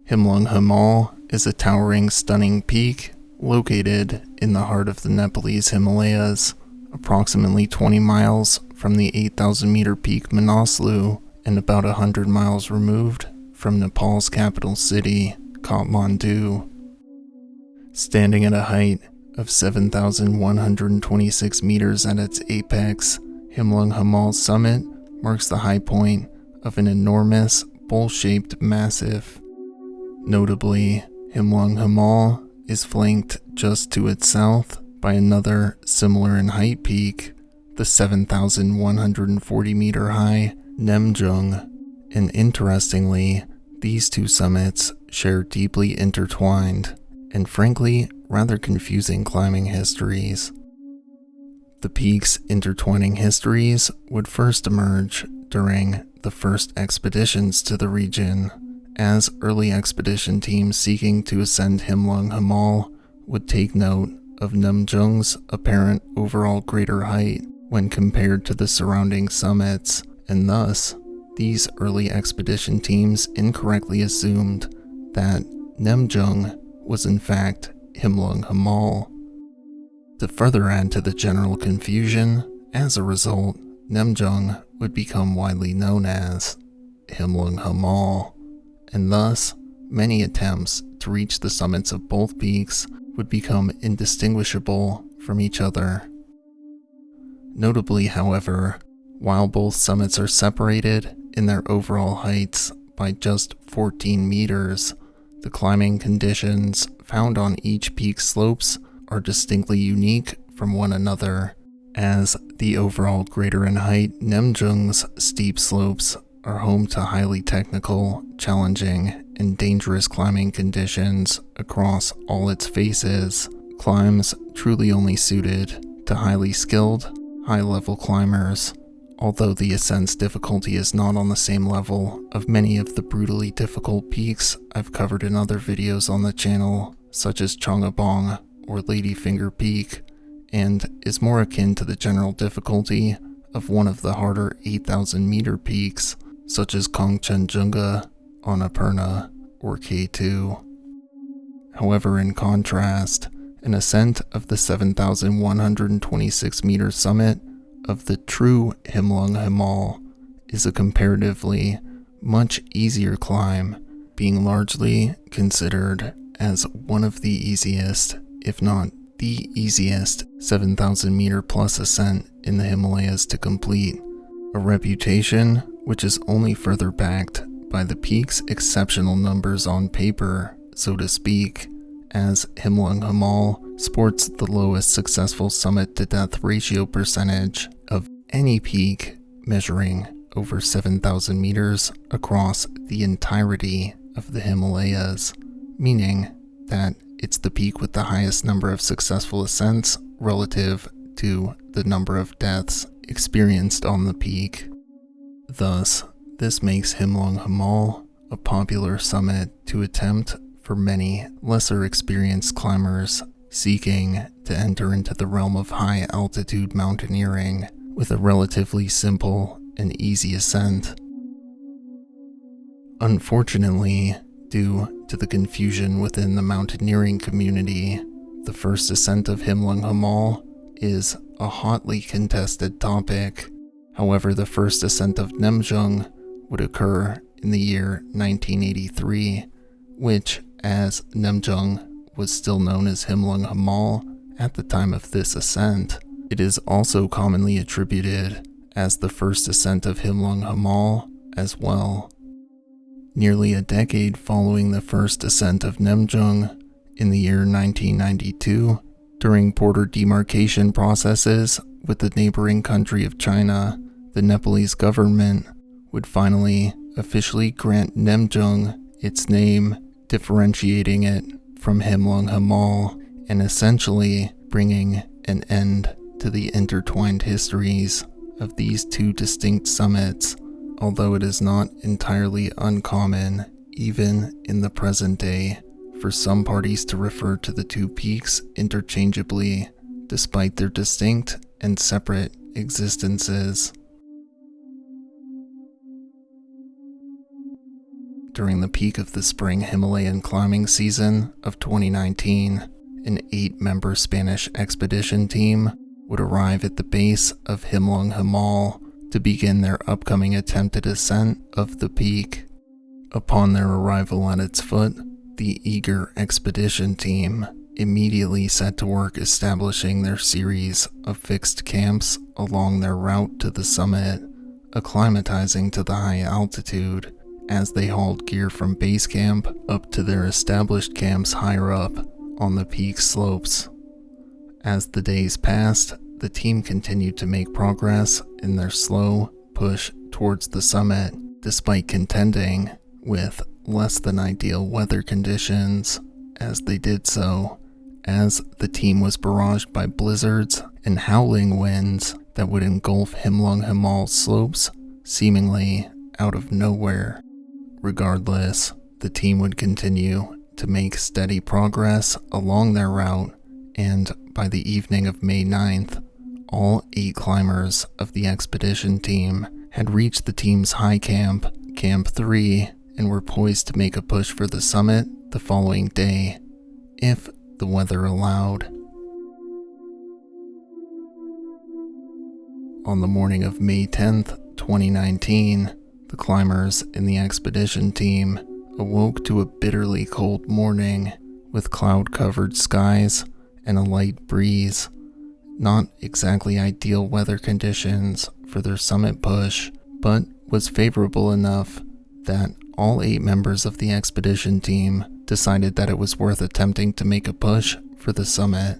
Himlung Himal is a towering, stunning peak located in the heart of the Nepalese Himalayas, approximately 20 miles from the 8,000-meter peak Manaslu and about 100 miles removed from Nepal's capital city, Kathmandu. Standing at a height of 7,126 meters at its apex, Himlung Himal's summit marks the high point of an enormous, bowl-shaped massif. Notably, Himlung Himal is flanked just to its south by another similar in height peak, the 7,140 meter high Nemjung, and interestingly, these two summits share deeply intertwined and frankly rather confusing climbing histories. The peaks' intertwining histories would first emerge during the first expeditions to the region, as early expedition teams seeking to ascend Himlung Himal would take note of Nemjung's apparent overall greater height when compared to the surrounding summits, and thus, these early expedition teams incorrectly assumed that Nemjung was in fact Himlung Himal. To further add to the general confusion, as a result, Nemjung would become widely known as Himlung Himal, and thus, many attempts to reach the summits of both peaks would become indistinguishable from each other. Notably, however, while both summits are separated in their overall heights by just 14 meters, the climbing conditions found on each peak's slopes are distinctly unique from one another, as the overall greater in height Nemjung's steep slopes are home to highly technical, challenging, and dangerous climbing conditions across all its faces, climbs truly only suited to highly skilled, high-level climbers, although the ascent's difficulty is not on the same level of many of the brutally difficult peaks I've covered in other videos on the channel, such as Chongabong or Ladyfinger Peak, and is more akin to the general difficulty of one of the harder 8,000-meter peaks, such as Kangchenjunga, Annapurna, or K2. However, in contrast, an ascent of the 7,126-meter summit of the true Himlung Himal is a comparatively much easier climb, being largely considered as one of the easiest, if not the easiest, 7,000-meter plus ascent in the Himalayas to complete, a reputation which is only further backed by the peak's exceptional numbers on paper, so to speak, as Himlung Himal sports the lowest successful summit-to-death ratio percentage of any peak measuring over 7,000 meters across the entirety of the Himalayas, meaning that it's the peak with the highest number of successful ascents relative to the number of deaths experienced on the peak. Thus, this makes Himlung Himal a popular summit to attempt for many lesser experienced climbers seeking to enter into the realm of high-altitude mountaineering with a relatively simple and easy ascent. Unfortunately, due to the confusion within the mountaineering community, the first ascent of Himlung Himal is a hotly contested topic. However, the first ascent of Nemjung would occur in the year 1983, which, as Nemjung was still known as Himlung Himal at the time of this ascent, it is also commonly attributed as the first ascent of Himlung Himal as well. Nearly a decade following the first ascent of Nemjung, in the year 1992, during border demarcation processes with the neighboring country of China, the Nepalese government would finally officially grant Nemjung its name, differentiating it from Himlung Himal and essentially bringing an end to the intertwined histories of these two distinct summits, although it is not entirely uncommon, even in the present day, for some parties to refer to the two peaks interchangeably, despite their distinct and separate existences. during the peak of the Spring Himalayan climbing season of 2019, an 8-member Spanish expedition team would arrive at the base of Himlung Himal to begin their upcoming attempted ascent of the peak. Upon their arrival at its foot, the eager expedition team immediately set to work establishing their series of fixed camps along their route to the summit, acclimatizing to the high altitude as they hauled gear from base camp up to their established camps higher up on the peak slopes. As the days passed, the team continued to make progress in their slow push towards the summit, despite contending with less than ideal weather conditions as they did so, as the team was barraged by blizzards and howling winds that would engulf Himlung Himal slopes seemingly out of nowhere. Regardless, the team would continue to make steady progress along their route, and by the evening of May 9th, all 8 climbers of the expedition team had reached the team's high camp, Camp 3, and were poised to make a push for the summit the following day, if the weather allowed. On the morning of May 10th, 2019, the climbers in the expedition team awoke to a bitterly cold morning with cloud-covered skies and a light breeze. Not exactly ideal weather conditions for their summit push, but was favorable enough that all 8 members of the expedition team decided that it was worth attempting to make a push for the summit.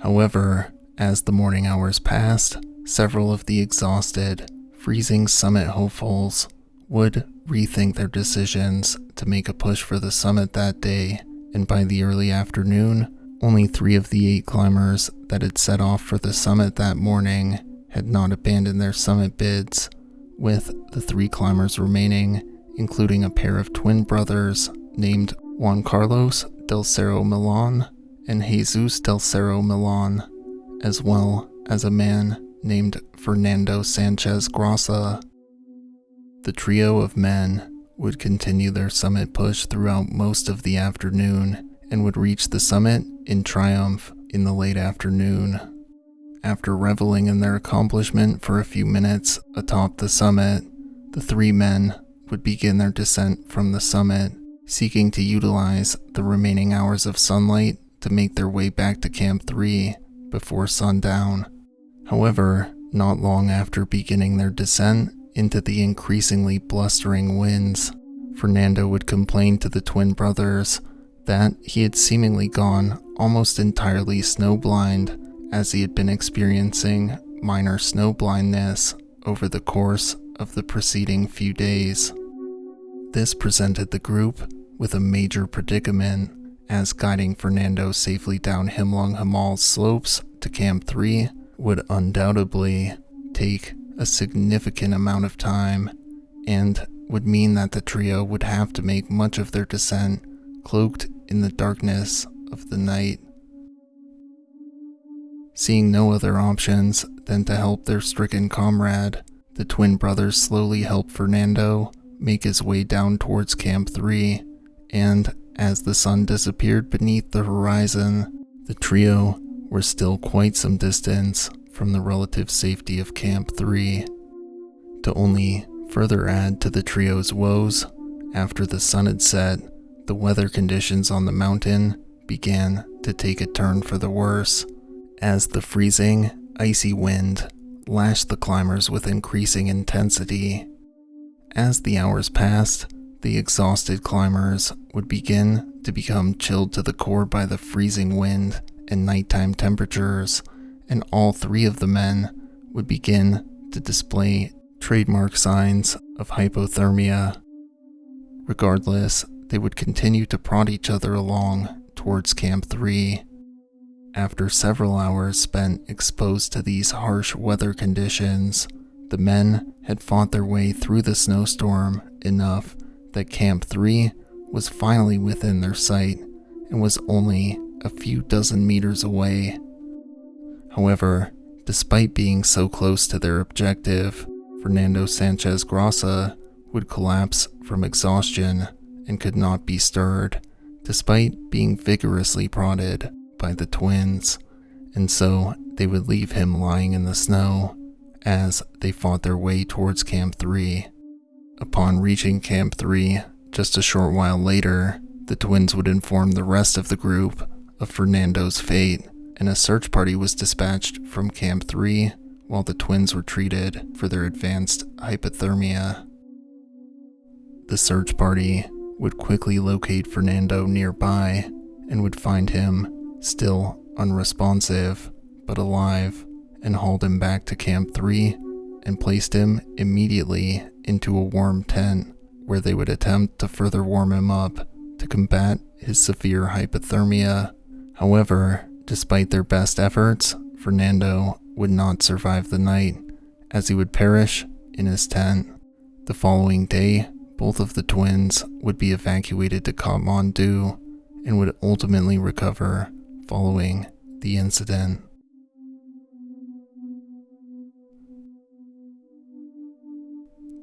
However, as the morning hours passed, several of the exhausted, freezing summit hopefuls would rethink their decisions to make a push for the summit that day, and by the early afternoon, only 3 of the 8 climbers that had set off for the summit that morning had not abandoned their summit bids, with the 3 climbers remaining, including a pair of twin brothers named Juan Carlos del Cerro Millan and Jesus del Cerro Millan, as well as a man named Fernando Sanchez Grasa. The trio of men would continue their summit push throughout most of the afternoon and would reach the summit in triumph in the late afternoon. After reveling in their accomplishment for a few minutes atop the summit, the 3 men would begin their descent from the summit, seeking to utilize the remaining hours of sunlight to make their way back to Camp 3 before sundown. However, not long after beginning their descent into the increasingly blustering winds, Fernando would complain to the twin brothers that he had seemingly gone almost entirely snowblind, as he had been experiencing minor snow blindness over the course of the preceding few days. This presented the group with a major predicament, as guiding Fernando safely down Himlung Himal's slopes to Camp 3 would undoubtedly take a significant amount of time, and would mean that the trio would have to make much of their descent cloaked in the darkness of the night. Seeing no other options than to help their stricken comrade, the twin brothers slowly helped Fernando make his way down towards Camp 3, and as the sun disappeared beneath the horizon, the trio were still quite some distance from the relative safety of Camp 3. To only further add to the trio's woes, after the sun had set, the weather conditions on the mountain began to take a turn for the worse, as the freezing, icy wind lashed the climbers with increasing intensity. As the hours passed, the exhausted climbers would begin to become chilled to the core by the freezing wind and nighttime temperatures, and all 3 of the men would begin to display trademark signs of hypothermia. Regardless, they would continue to prod each other along towards Camp 3. After several hours spent exposed to these harsh weather conditions, the men had fought their way through the snowstorm enough that Camp 3 was finally within their sight and was only a few dozen meters away. However, despite being so close to their objective, Fernando Sanchez Grasa would collapse from exhaustion and could not be stirred, despite being vigorously prodded by the twins, and so they would leave him lying in the snow as they fought their way towards Camp 3. Upon reaching Camp 3, just a short while later, the twins would inform the rest of the group of Fernando's fate, and a search party was dispatched from Camp 3 while the twins were treated for their advanced hypothermia. The search party would quickly locate Fernando nearby and would find him still unresponsive but alive, and hauled him back to Camp 3 and placed him immediately into a warm tent where they would attempt to further warm him up to combat his severe hypothermia. However, despite their best efforts, Fernando would not survive the night, as he would perish in his tent. The following day, both of the twins would be evacuated to Kathmandu and would ultimately recover following the incident.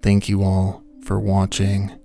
Thank you all for watching.